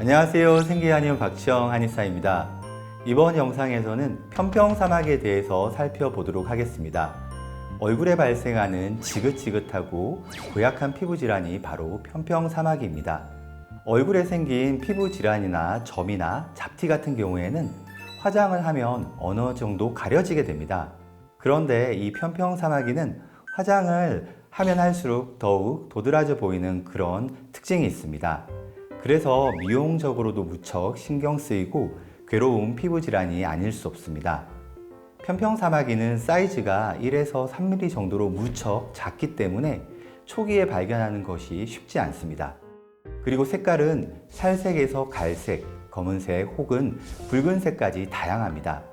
안녕하세요. 생기한의원 박지영 한의사입니다. 이번 영상에서는 편평사막에 대해서 살펴보도록 하겠습니다. 얼굴에 발생하는 지긋지긋하고 고약한 피부 질환이 바로 편평사막입니다. 얼굴에 생긴 피부 질환이나 점이나 잡티 같은 경우에는 화장을 하면 어느 정도 가려지게 됩니다. 그런데 이 편평사마귀는 화장을 하면 할수록 더욱 도드라져 보이는 그런 특징이 있습니다. 그래서 미용적으로도 무척 신경 쓰이고 괴로운 피부 질환이 아닐 수 없습니다. 편평사마귀는 사이즈가 1에서 3mm 정도로 무척 작기 때문에 초기에 발견하는 것이 쉽지 않습니다. 그리고 색깔은 살색에서 갈색, 검은색 혹은 붉은색까지 다양합니다.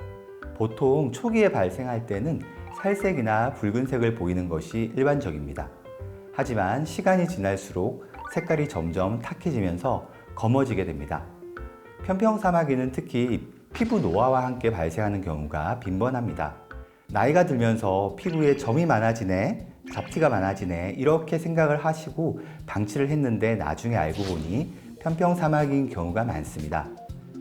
보통 초기에 발생할 때는 살색이나 붉은색을 보이는 것이 일반적입니다. 하지만 시간이 지날수록 색깔이 점점 탁해지면서 검어지게 됩니다. 편평사마귀는 특히 피부 노화와 함께 발생하는 경우가 빈번합니다. 나이가 들면서 피부에 점이 많아지네, 잡티가 많아지네 이렇게 생각을 하시고 방치를 했는데 나중에 알고 보니 편평사마귀인 경우가 많습니다.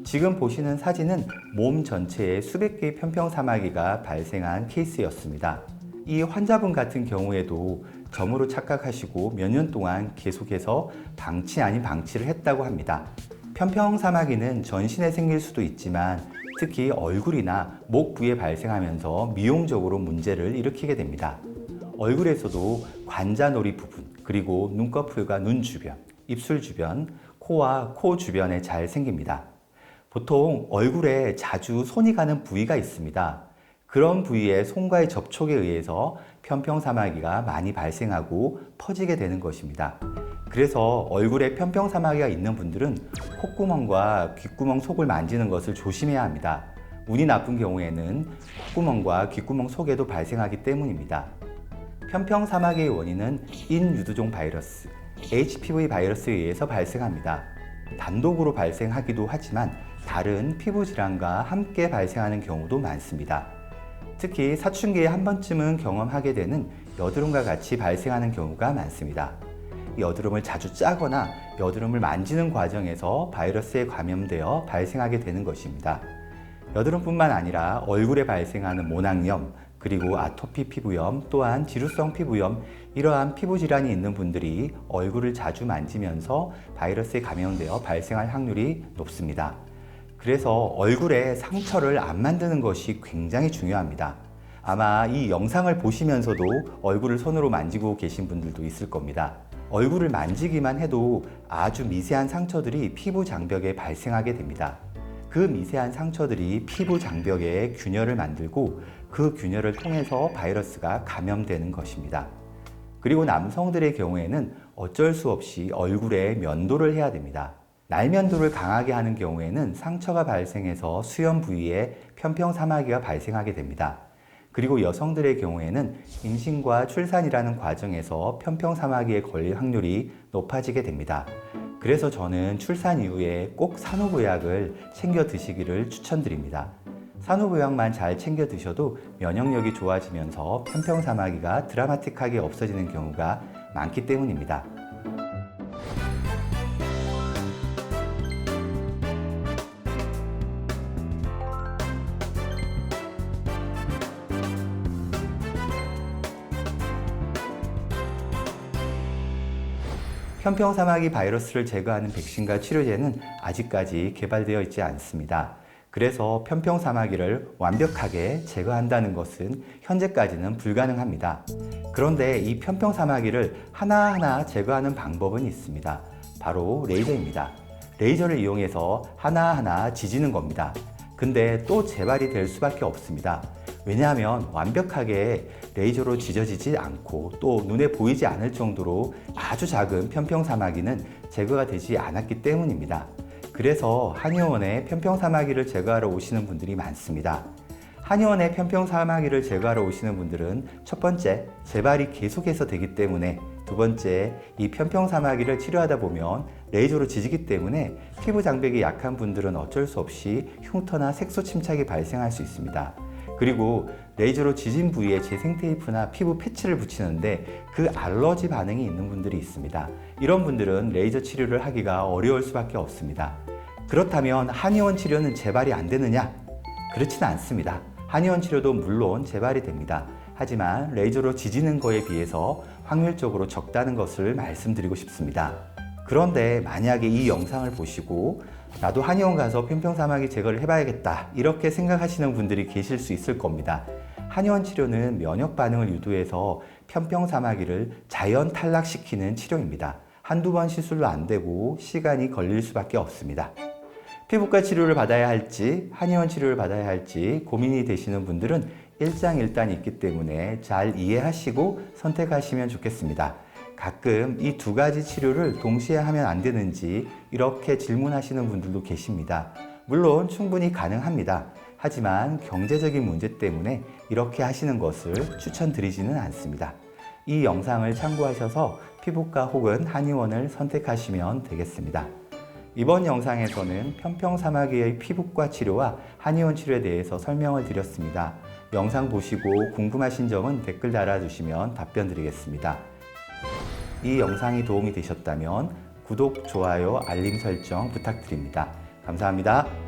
지금 보시는 사진은 몸 전체에 수백 개의 편평사마귀가 발생한 케이스였습니다. 이 환자분 같은 경우에도 점으로 착각하시고 몇 년 동안 계속해서 방치 아닌 방치를 했다고 합니다. 편평사마귀는 전신에 생길 수도 있지만 특히 얼굴이나 목 부위에 발생하면서 미용적으로 문제를 일으키게 됩니다. 얼굴에서도 관자놀이 부분, 그리고 눈꺼풀과 눈 주변, 입술 주변, 코와 코 주변에 잘 생깁니다. 보통 얼굴에 자주 손이 가는 부위가 있습니다. 그런 부위에 손과의 접촉에 의해서 편평사마귀가 많이 발생하고 퍼지게 되는 것입니다. 그래서 얼굴에 편평사마귀가 있는 분들은 콧구멍과 귓구멍 속을 만지는 것을 조심해야 합니다. 운이 나쁜 경우에는 콧구멍과 귓구멍 속에도 발생하기 때문입니다. 편평사마귀의 원인은 인유두종 바이러스, HPV 바이러스에 의해서 발생합니다. 단독으로 발생하기도 하지만 다른 피부 질환과 함께 발생하는 경우도 많습니다. 특히 사춘기에 한 번쯤은 경험하게 되는 여드름과 같이 발생하는 경우가 많습니다. 여드름을 자주 짜거나 여드름을 만지는 과정에서 바이러스에 감염되어 발생하게 되는 것입니다. 여드름뿐만 아니라 얼굴에 발생하는 모낭염, 그리고 아토피 피부염, 또한 지루성 피부염, 이러한 피부 질환이 있는 분들이 얼굴을 자주 만지면서 바이러스에 감염되어 발생할 확률이 높습니다. 그래서 얼굴에 상처를 안 만드는 것이 굉장히 중요합니다. 아마 이 영상을 보시면서도 얼굴을 손으로 만지고 계신 분들도 있을 겁니다. 얼굴을 만지기만 해도 아주 미세한 상처들이 피부 장벽에 발생하게 됩니다. 그 미세한 상처들이 피부 장벽에 균열을 만들고 그 균열을 통해서 바이러스가 감염되는 것입니다. 그리고 남성들의 경우에는 어쩔 수 없이 얼굴에 면도를 해야 됩니다. 날면도를 강하게 하는 경우에는 상처가 발생해서 수면 부위에 편평사마귀가 발생하게 됩니다. 그리고 여성들의 경우에는 임신과 출산이라는 과정에서 편평사마귀에 걸릴 확률이 높아지게 됩니다. 그래서 저는 출산 이후에 꼭 산후보약을 챙겨 드시기를 추천드립니다. 산후보약만 잘 챙겨 드셔도 면역력이 좋아지면서 편평사마귀가 드라마틱하게 없어지는 경우가 많기 때문입니다. 편평사마귀 바이러스를 제거하는 백신과 치료제는 아직까지 개발되어 있지 않습니다. 그래서 편평사마귀를 완벽하게 제거한다는 것은 현재까지는 불가능합니다. 그런데 이 편평사마귀를 하나하나 제거하는 방법은 있습니다. 바로 레이저입니다. 레이저를 이용해서 하나하나 지지는 겁니다. 근데 또 재발이 될 수밖에 없습니다. 왜냐하면 완벽하게 레이저로 지져지지 않고 또 눈에 보이지 않을 정도로 아주 작은 편평사마귀는 제거가 되지 않았기 때문입니다. 그래서 한의원에 편평사마귀를 제거하러 오시는 분들이 많습니다. 한의원에 편평사마귀를 제거하러 오시는 분들은 첫 번째, 재발이 계속해서 되기 때문에, 두 번째, 이 편평사마귀를 치료하다 보면 레이저로 지지기 때문에 피부 장벽이 약한 분들은 어쩔 수 없이 흉터나 색소 침착이 발생할 수 있습니다. 그리고 레이저로 지진 부위에 재생 테이프나 피부 패치를 붙이는데 그 알러지 반응이 있는 분들이 있습니다. 이런 분들은 레이저 치료를 하기가 어려울 수밖에 없습니다. 그렇다면 한의원 치료는 재발이 안 되느냐? 그렇지는 않습니다. 한의원 치료도 물론 재발이 됩니다. 하지만 레이저로 지지는 거에 비해서 확률적으로 적다는 것을 말씀드리고 싶습니다. 그런데 만약에 이 영상을 보시고 나도 한의원 가서 편평사마귀 제거를 해봐야겠다 이렇게 생각하시는 분들이 계실 수 있을 겁니다. 한의원 치료는 면역 반응을 유도해서 편평사마귀를 자연 탈락시키는 치료입니다. 한두 번 시술로 안 되고 시간이 걸릴 수밖에 없습니다. 피부과 치료를 받아야 할지 한의원 치료를 받아야 할지 고민이 되시는 분들은 일장일단이 있기 때문에 잘 이해하시고 선택하시면 좋겠습니다. 가끔 이 두 가지 치료를 동시에 하면 안 되는지 이렇게 질문하시는 분들도 계십니다. 물론 충분히 가능합니다. 하지만 경제적인 문제 때문에 이렇게 하시는 것을 추천드리지는 않습니다. 이 영상을 참고하셔서 피부과 혹은 한의원을 선택하시면 되겠습니다. 이번 영상에서는 편평사마귀의 피부과 치료와 한의원 치료에 대해서 설명을 드렸습니다. 영상 보시고 궁금하신 점은 댓글 달아주시면 답변 드리겠습니다. 이 영상이 도움이 되셨다면 구독, 좋아요, 알림 설정 부탁드립니다. 감사합니다.